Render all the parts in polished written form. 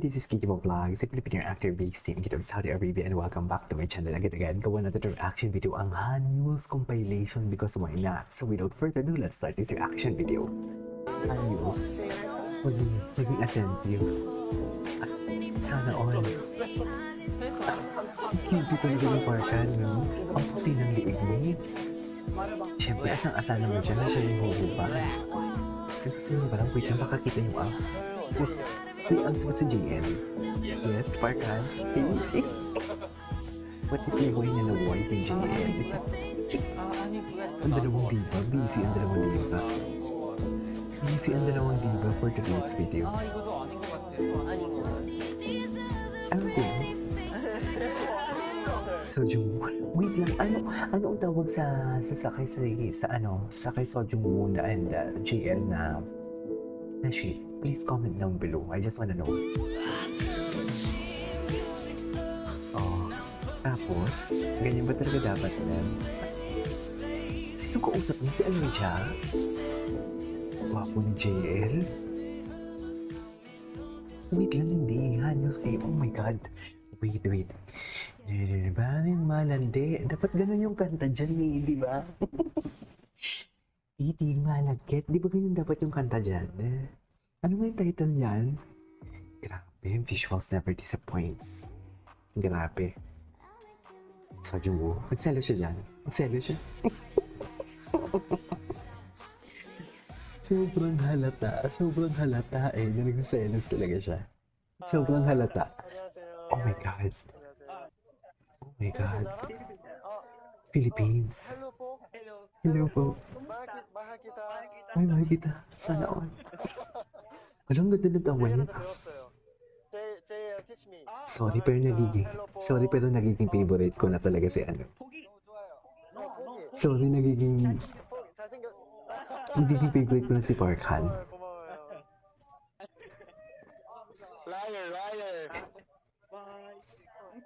this is Kiki Vlogs, a Filipino actor based in Kingdom, Saudi Arabia, and welcome back to my channel again. Gawa natin itong reaction video ang Han Yule's compilation because why not? So without further ado, let's start this reaction video. Han Yule's maging attentive. Sana all. Cute talaga ng Parkan, no? Ang puti ng liig niya. Siyempre, asang-asa naman siya na siya yung huhuba. Gusto nyo ba lang? Wait lang, makakita yung abs. May abs ba sa JN? Yes, Parkan. Hey. What is the way na na-white in JN? Ang dalawang diba? Busy ang dalawang diba. Busy ang dalawang diba for today's video. Okay. So, wait lang, ano ang tawag sa sakay Sojung Woo and JL na shape? Please comment down below. I just wanna know. Oh, tapos, ganyan ba talaga dapat na? Sino kausap niya? Si Almeja? Wapo ni JL? Wait lang, hindi. Hanyos kayo. Oh my God. Wait. Banin malandi. Dapat ganun yung kanta dyan eh, di ba? Titig malagkit. Di ba ganyan dapat yung kanta dyan? Ano nga yung title niyan? Grabe, visuals never disappoints. Grabe. Sojung Woo. Magselo siya dyan. Magselo siya. Sobrang halata eh. Na nagsaselos talaga siya. Sobrang halata. Oh my God. Oh my God. Philippines. Hello po. Ay, mahal kita. Sana all. Alam, ganda ng tawa niya. Sorry pero nagiging favorite ko na talaga si ano. Sorry, nagiging favorite ko na si Parkan. Liar.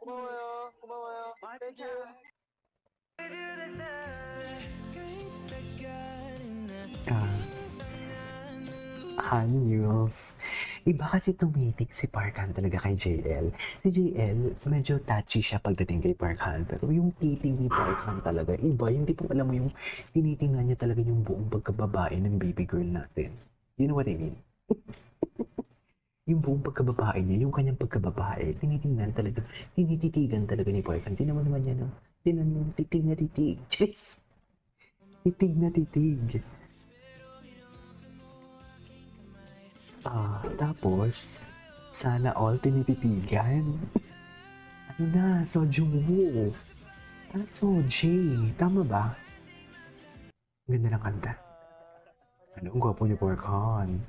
고마워요. Thank you. Han Yules. Iba kasi tumitig si Parkan talaga kay JL. Si JL, medyo touchy siya pagdating kay Parkan. Pero yung titig ni Parkan talaga, iba. Yung tipong alam mo yung tinitingnan niya talaga yung buong pagkababae ng baby girl natin. You know what I mean? Yung buong pagkababae niya, yung kanyang pagkababae, tinititigan talaga ni Parkan. Tinan mo naman yan, no? Tinan mo, titig na titig. Jeez! Titig na titig. Tapos, sana all tinititigan. Ano na, Sojung Woo. Sojay. Tama ba? Ganda ng kanta. Ano, ang gwapo ni Parkan.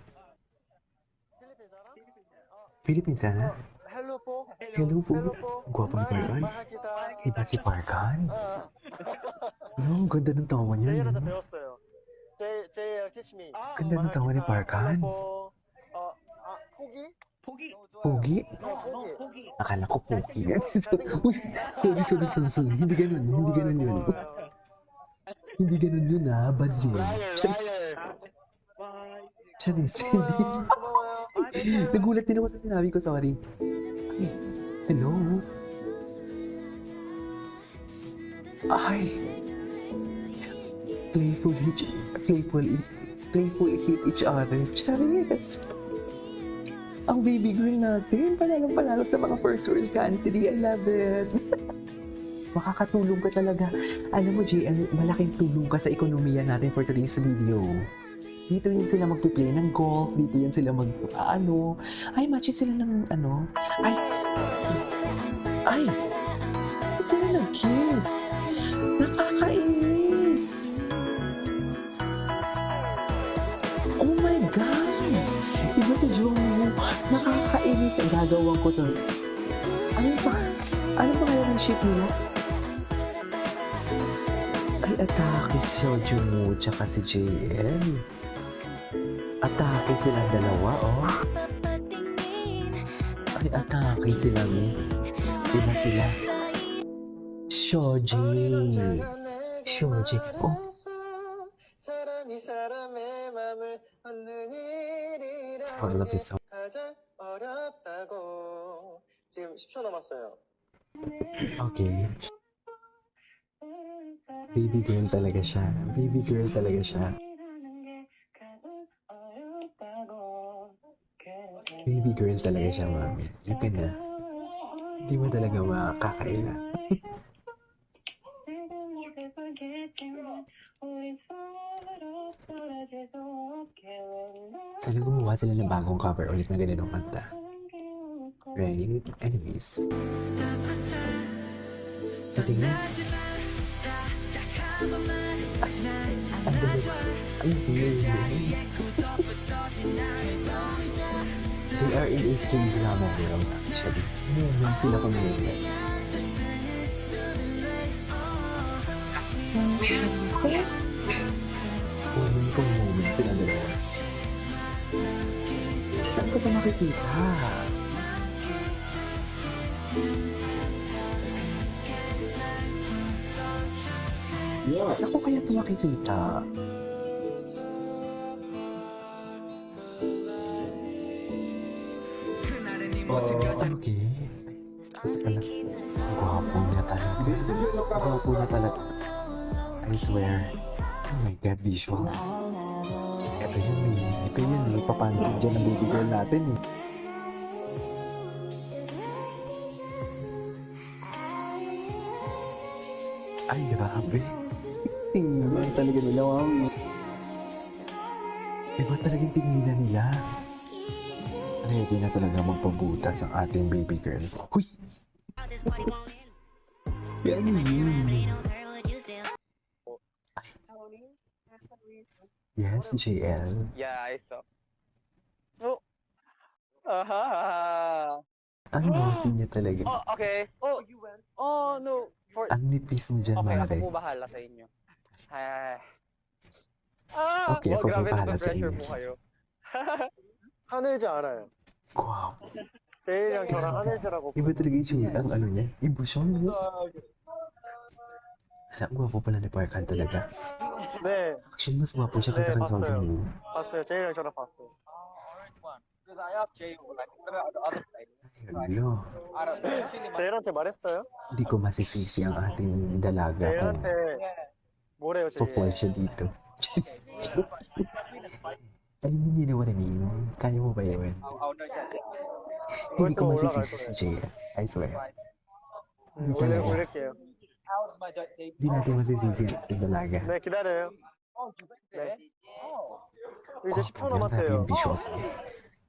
Philippines sana? Hello po. Gwapo ni Parkan. Iba si Parkan. Ano, ganda ng tawa niya. JL한테 배웠어요. JL teach me. Ganda ng tawa ni Parkan. Pogi? Akala ko Pogi. Sorry. Hindi ganun yun. Hindi ganun yun ah. Bad yun. Charis. Hindi. Nagulat din ako sa sinabi ko, sorry. Ay, hello? Ay. Playful hit each other. Charis. Ang baby girl natin, panalo sa mga first world country. I love it. Makakatulong ka talaga. Alam mo, JL, malaking tulong ka sa ekonomiya natin for today's video. Dito yan sila magpiplay ng golf. Dito yan sila Ay, matches sila ng Ay! Ba't sila nag-kiss? Nakakainis! Oh my God! Iba si Jungwoo. Nakakainis ang gagawin ko to. Ano ba kaya ng ship nila? Ay, atake si Jungwoo tsaka si JL. Atake silang dalawa, oh. Ay, atake silang iba sila. Shoji. Oh. I love this song. 버렸다고. 지금 10초 남았어요. Okay. Baby girl talaga siya. Baby girl talaga siya. Baby girl talaga siya, mami. Yung na. Hindi mo talaga makakaila. Sana gumawa sila ng bagong cover ulit na ganitong kanta. Right? Anyways. Patingin. Ang galit. Ang galit. They are in a K-drama world actually. Moment sila kung moment. Moment kung moment sila dalawa. Saan ko ba makikita? Saan ko kaya ito makikita? Okay. Kasi pala, ang gwapo niya talaga. Ang gwapo niya talaga. I swear. Oh my God, visuals. Ito yun eh. Ito yun eh. Papansin dyan ang baby girl natin eh. Ay, grabe. Tingnan talaga nila, mami. Iba talagang tingnan nila. Ready na talaga magpabutas ang ating baby girl. Huy! Yan yun. Yes, JL. Yeah, I saw. Oh. Ah. Ang naughty niya talaga. Oh, okay. Oh, You went? oh no. For Ang nipis mo dyan, okay, ako Mare. po bahala sa inyo. Ay. Ah, Okay, ako po grabe bahala sa pressure inyo. po kayo. 하늘자 알아요. Wow. 제일이랑 저랑 하늘자라고. Iba talaga yung ang ano niya. Iba siya. Alam, gwapo pala ni Parkan talaga. 네, Actually, mas gwapo siya kaysa 네, kay Song 봤어요. Joong-woo. 봤어요. 제일이랑 저랑 봤어요. Because I asked Jay, like, the other side. Hello. I don't know. 제일한테 말했어요? Hindi ko masisisi ang ating dalaga kung 제일한테 뭐래요, po-fall 제일? siya dito. Alam mo, you know what I mean? Kaya mo ba yun? I'll know that. Hindi ko 벌써 masisisi si 올라갈 Jay. I swear. Hindi 올려, talaga. 올릴게요. How's my date? Hindi natin masisisi ang ating dalaga. 네, 기다려요. Oh, 네. Oh. 이제 10초 Grabe 남았대요. yung visuals niya.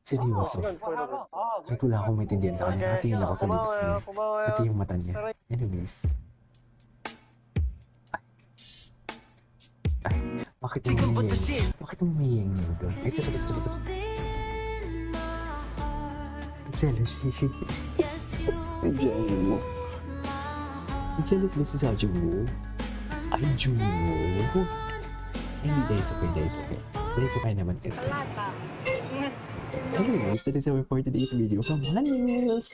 Seryoso. 시간 거의 다 됐어. Kahit wala akong maintindihan sa kanya, 오케이. nakatingin ako sa lips niya. 고마워요. 고마워요. Pati yung mata niya. Anyways. Ay, bakit mo umiyeng? Bakit mo umiyeng niya ito? Ay, ito. Nagselos si... Joe. Nagselos ba si Sa Joe? Ay, Joe. Ay, hindi, dahil okay. Dahil okay naman kasi. Anyways, that is our for today's video from Manuels.